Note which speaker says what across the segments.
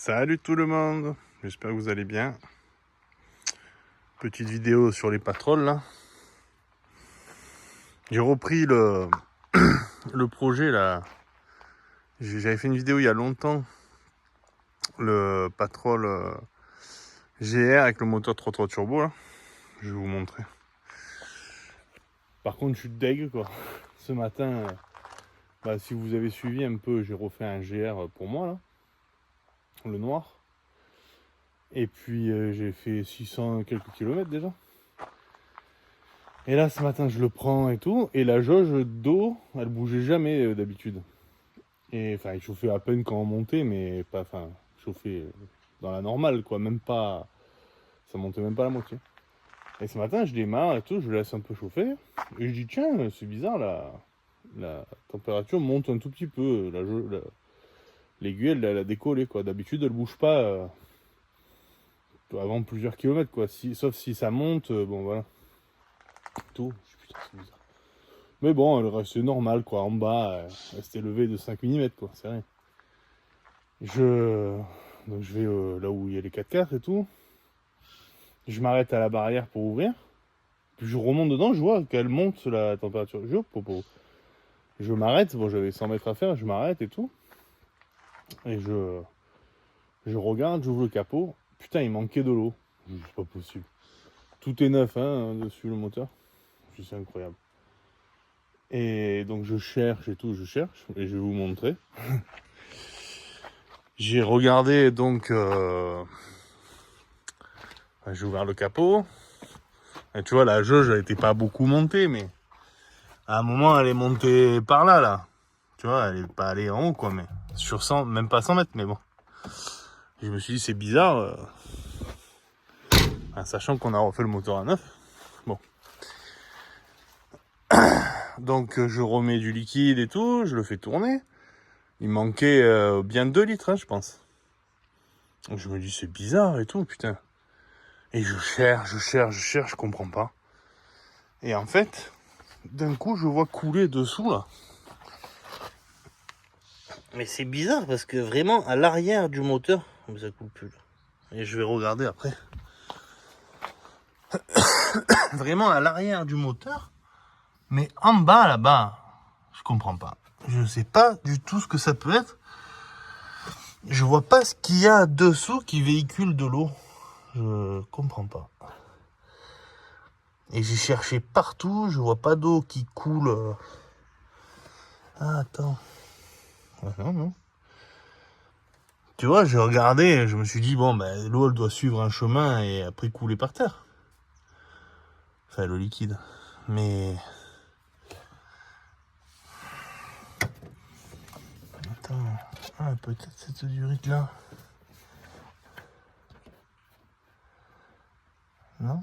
Speaker 1: Salut tout le monde, j'espère que vous allez bien. Petite vidéo sur les patrols là. J'ai repris le projet là. J'avais fait une vidéo il y a longtemps. Le patrol GR avec le moteur 3.3 turbo là. Je vais vous montrer. Par contre je suis deg quoi. Ce matin, si vous avez suivi un peu, j'ai refait un GR pour moi là. Le noir. Et puis j'ai fait 600 quelques kilomètres déjà. Et là ce matin je le prends et tout. Et la jauge d'eau, elle bougeait jamais d'habitude. Et enfin il chauffait à peine quand on montait, mais pas. Enfin, chauffait dans la normale quoi, même pas. Ça montait même pas à la moitié. Et ce matin je démarre et tout, je laisse un peu chauffer. Et je dis tiens, c'est bizarre la température monte un tout petit peu. L'aiguille elle a décollé quoi. D'habitude elle bouge pas avant plusieurs kilomètres quoi. Sauf si ça monte, bon voilà. Tout. Putain, c'est bizarre. Mais bon, elle restait normale quoi. En bas, elle s'était levée de 5 mm quoi, c'est rien. Donc je vais là où il y a les 4x4 et tout. Je m'arrête à la barrière pour ouvrir. Puis je remonte dedans, je vois qu'elle monte la température. Je m'arrête, bon j'avais 100 mètres à faire, je m'arrête et tout. Et je regarde, j'ouvre le capot. Putain, il manquait de l'eau. C'est pas possible. Tout est neuf hein, dessus le moteur. C'est incroyable. Et donc je cherche et tout, et je vais vous montrer. J'ai regardé donc, j'ai ouvert le capot. Et tu vois, la jauge elle était pas beaucoup montée, mais à un moment elle est montée par là. Tu vois, elle est pas allée en haut quoi, mais sur 100, même pas 100 mètres, mais bon. Je me suis dit c'est bizarre, sachant qu'on a refait le moteur à neuf. Bon. Donc je remets du liquide et tout, je le fais tourner. Il manquait bien 2 litres, hein, je pense. Donc je me dis c'est bizarre et tout, putain. Et je cherche, je comprends pas. Et en fait, d'un coup je vois couler dessous là. Mais c'est bizarre parce que vraiment à l'arrière du moteur, ça coule plus là. Et je vais regarder après. Vraiment à l'arrière du moteur, mais en bas là-bas, je comprends pas. Je sais pas du tout ce que ça peut être. Je vois pas ce qu'il y a dessous qui véhicule de l'eau. Je comprends pas. Et j'ai cherché partout, je vois pas d'eau qui coule. Ah attends. Ah, non. Tu vois, j'ai regardé, je me suis dit, bon, l'eau elle doit suivre un chemin et après couler par terre. Enfin, l'eau liquide. Mais. Attends. Peut-être cette durite là. Non?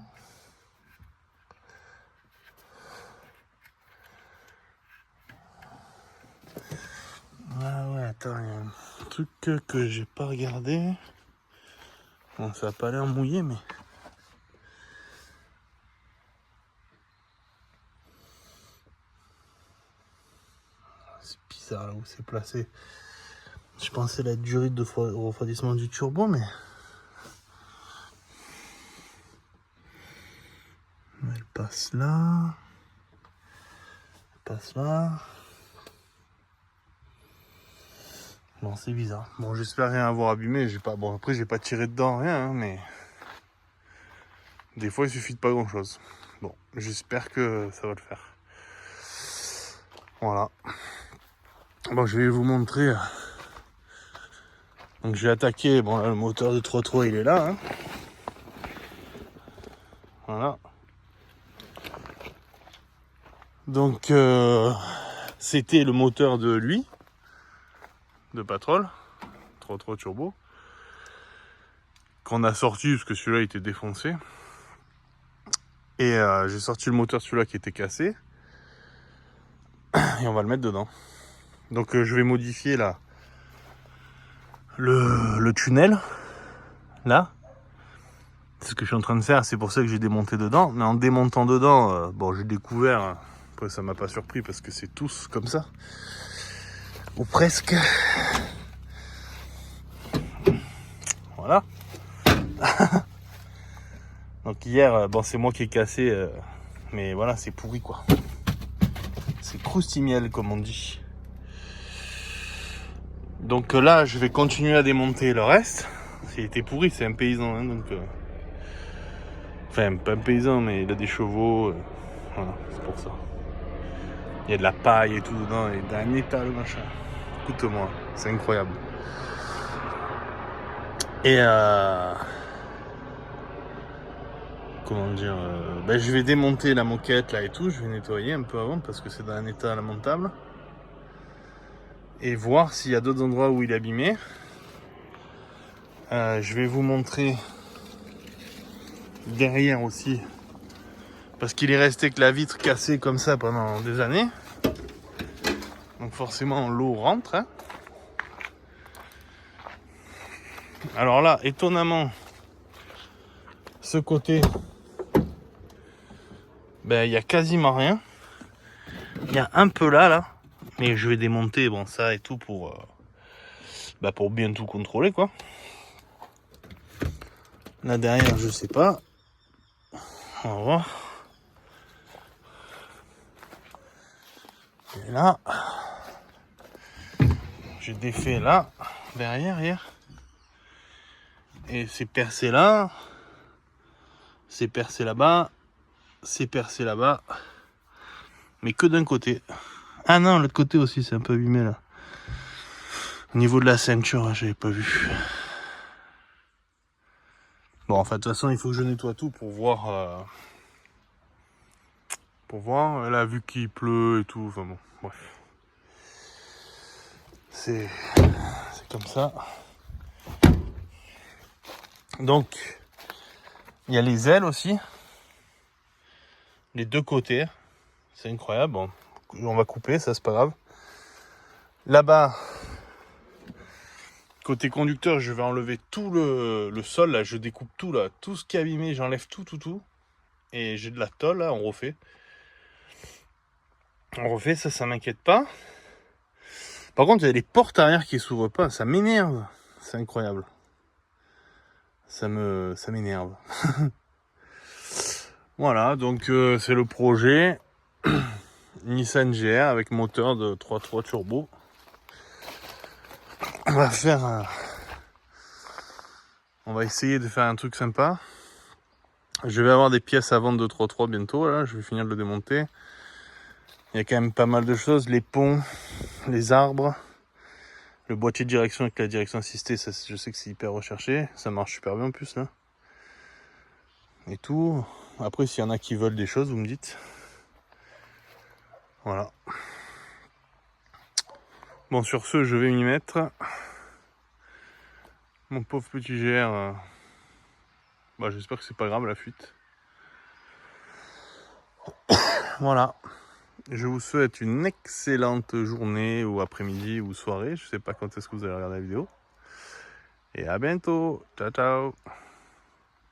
Speaker 1: Ah ouais, attends, il y a un truc que j'ai pas regardé. Bon, ça a pas l'air mouillé, mais. C'est bizarre là où c'est placé. Je pensais la durée de refroidissement du turbo, mais. Elle passe là. Elle passe là. Bon, c'est bizarre. Bon, j'espère rien avoir abîmé. Après, j'ai pas tiré dedans, rien, hein, mais. Des fois, il suffit de pas grand chose. Bon, j'espère que ça va le faire. Voilà. Bon, je vais vous montrer. Donc, j'ai attaqué. Bon, là, le moteur de 3.3, il est là. Hein. Voilà. Donc, c'était le moteur de lui, de Patrol, 3.3 turbo, qu'on a sorti parce que celui-là était défoncé. Et j'ai sorti le moteur celui-là qui était cassé. Et on va le mettre dedans. Donc je vais modifier là le tunnel. Là. C'est ce que je suis en train de faire. C'est pour ça que j'ai démonté dedans. Mais en démontant dedans, j'ai découvert. Après ça m'a pas surpris parce que c'est tous comme ça. Ou presque. Voilà. Donc hier, bon, c'est moi qui ai cassé, mais voilà, c'est pourri quoi. C'est croustimiel comme on dit. Donc là, je vais continuer à démonter le reste. Il était pourri, c'est un paysan, hein, donc... Enfin, pas un paysan, mais il a des chevaux. Voilà, c'est pour ça. Il y a de la paille et tout dedans, et d'un état le machin. Écoute-moi, c'est incroyable. Et comment dire, ben, je vais démonter la moquette là et tout, je vais nettoyer un peu avant parce que c'est dans un état lamentable. Et voir s'il y a d'autres endroits où il est abîmé. Je vais vous montrer derrière aussi. Parce qu'il est resté que la vitre cassée comme ça pendant des années. Donc forcément l'eau rentre. Hein. Alors là, étonnamment, ce côté, ben il y a quasiment rien. Il y a un peu là, mais je vais démonter bon ça et tout pour bien tout contrôler quoi. Là derrière, je sais pas. On va voir. Et là, j'ai défait là, derrière hier. Et c'est percé là. C'est percé là-bas. C'est percé là-bas. Mais que d'un côté. Ah non, l'autre côté aussi, c'est un peu abîmé là. Au niveau de la ceinture, j'avais pas vu. Bon, enfin, de toute façon, il faut que je nettoie tout pour voir. Là, vu qu'il pleut et tout. Enfin bon, bref. C'est comme ça. Donc, il y a les ailes aussi. Les deux côtés. C'est incroyable. Bon, on va couper, ça c'est pas grave. Là-bas, côté conducteur, je vais enlever tout le sol. Là, je découpe tout là. Tout ce qui est abîmé, j'enlève tout. Et j'ai de la tôle là, on refait. Ça m'inquiète pas. Par contre, il y a les portes arrière qui s'ouvrent pas, ça m'énerve. C'est incroyable. Ça m'énerve. Voilà, donc c'est le projet Nissan GR avec moteur de 3.3 turbo. On va essayer de faire un truc sympa. Je vais avoir des pièces à vendre de 3.3 bientôt, là, je vais finir de le démonter. Il y a quand même pas mal de choses, les ponts, les arbres, le boîtier de direction avec la direction assistée, ça, je sais que c'est hyper recherché, ça marche super bien en plus là. Et tout. Après, s'il y en a qui veulent des choses, vous me dites. Voilà. Bon, sur ce, je vais m'y mettre. Mon pauvre petit GR, j'espère que c'est pas grave la fuite. Voilà. Je vous souhaite une excellente journée ou après-midi ou soirée. Je sais pas quand est-ce que vous allez regarder la vidéo. Et à bientôt. Ciao, ciao.